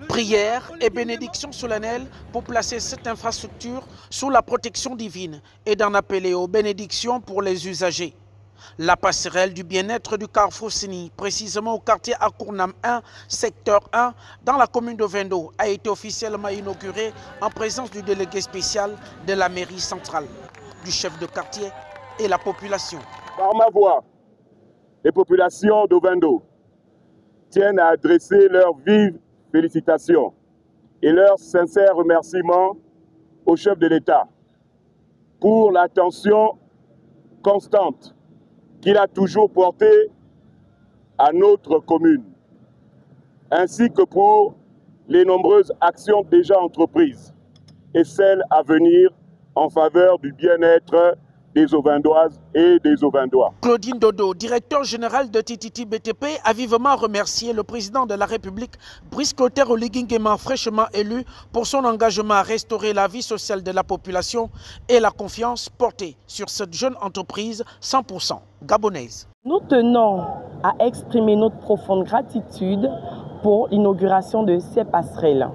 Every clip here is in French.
Prière et bénédiction solennelle pour placer cette infrastructure sous la protection divine et d'en appeler aux bénédictions pour les usagers. La passerelle du bien-être du Carrefour Sini, précisément au quartier Akournam 1, secteur 1, dans la commune de Vendo, a été officiellement inaugurée en présence du délégué spécial de la mairie centrale, du chef de quartier et la population. Par ma voix, les populations de Vendo tiennent à adresser leurs vives félicitations et leurs sincères remerciements au chef de l'État pour l'attention constante qu'il a toujours portée à notre commune, ainsi que pour les nombreuses actions déjà entreprises et celles à venir en faveur du bien-être des Auvindoises et des Auvindois. Claudine Dodo, directeur général de TTT BTP, a vivement remercié le président de la République, Brice Clotaire Oligui Nguema, fraîchement élu, pour son engagement à restaurer la vie sociale de la population et la confiance portée sur cette jeune entreprise 100% gabonaise. Nous tenons à exprimer notre profonde gratitude pour l'inauguration de ces passerelles.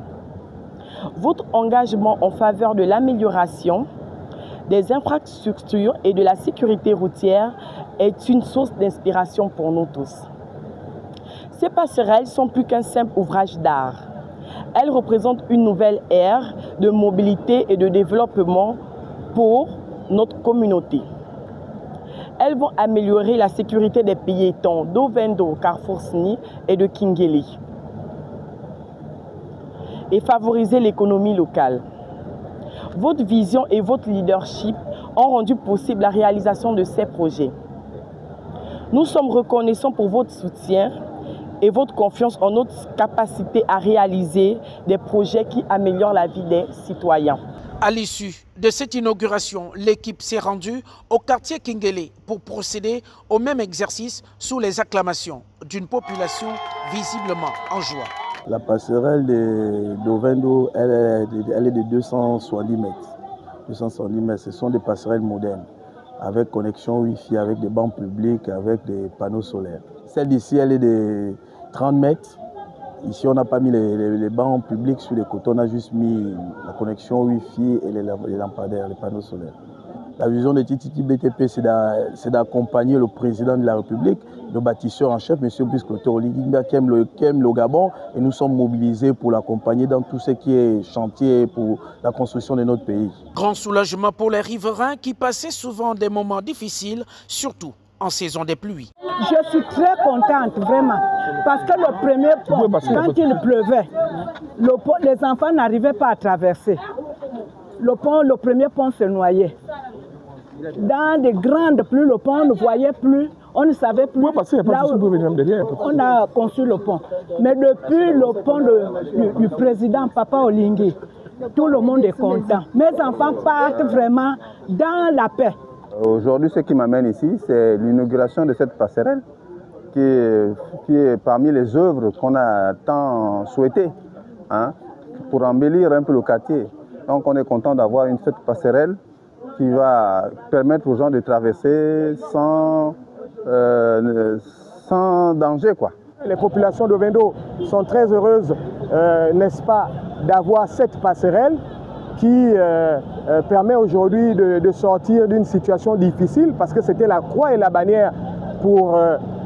Votre engagement en faveur de l'amélioration des infrastructures et de la sécurité routière est une source d'inspiration pour nous tous. Ces passerelles sont plus qu'un simple ouvrage d'art. Elles représentent une nouvelle ère de mobilité et de développement pour notre communauté. Elles vont améliorer la sécurité des piétons d'Ovendo, Carrefour Sini et de Kingele et favoriser l'économie locale. Votre vision et votre leadership ont rendu possible la réalisation de ces projets. Nous sommes reconnaissants pour votre soutien et votre confiance en notre capacité à réaliser des projets qui améliorent la vie des citoyens. À l'issue de cette inauguration, l'équipe s'est rendue au quartier Kingele pour procéder au même exercice sous les acclamations d'une population visiblement en joie. La passerelle d'Ovendo, elle est de 270 mètres. 270 mètres, ce sont des passerelles modernes, avec connexion Wi-Fi, avec des bancs publics, avec des panneaux solaires. Celle d'ici, elle est de 30 mètres. Ici, on n'a pas mis les bancs publics sur les côtés, on a juste mis la connexion Wi-Fi et les lampadaires, les panneaux solaires. La vision de TTT BTP, c'est d'accompagner le président de la République, le bâtisseur en chef, M. Brice Clotaire Oligui Nguema, qui aime le Gabon, et nous sommes mobilisés pour l'accompagner dans tout ce qui est chantier pour la construction de notre pays. Grand soulagement pour les riverains qui passaient souvent des moments difficiles, surtout en saison des pluies. Je suis très contente, vraiment, parce que le premier pont, quand il pleuvait, les enfants n'arrivaient pas à traverser. Le premier pont se noyait. Dans des grandes pluies, le pont, on ne voyait plus, on ne savait plus. Là où on a conçu le pont. Mais depuis le pont du président Papa Oligui, tout le monde est content. Mes enfants partent vraiment dans la paix. Aujourd'hui, ce qui m'amène ici, c'est l'inauguration de cette passerelle qui est parmi les œuvres qu'on a tant souhaitées pour embellir un peu le quartier. Donc on est content d'avoir cette passerelle qui va permettre aux gens de traverser sans danger, quoi. Les populations de Vendo sont très heureuses, n'est-ce pas, d'avoir cette passerelle qui permet aujourd'hui de sortir d'une situation difficile parce que c'était la croix et la bannière pour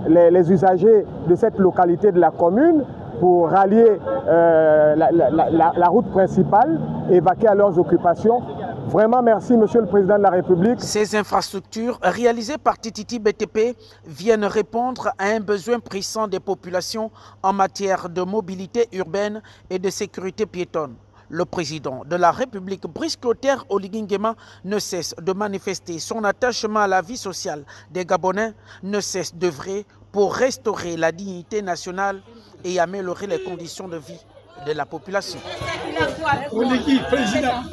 les usagers de cette localité de la commune pour rallier la route principale et vaquer à leurs occupations. Vraiment, merci, Monsieur le Président de la République. Ces infrastructures réalisées par TTT BTP viennent répondre à un besoin pressant des populations en matière de mobilité urbaine et de sécurité piétonne. Le président de la République, Brice Clotaire Oligui Nguema, ne cesse de manifester son attachement à la vie sociale des Gabonais, ne cesse d'œuvrer pour restaurer la dignité nationale et améliorer les conditions de vie de la population. Oligui, président.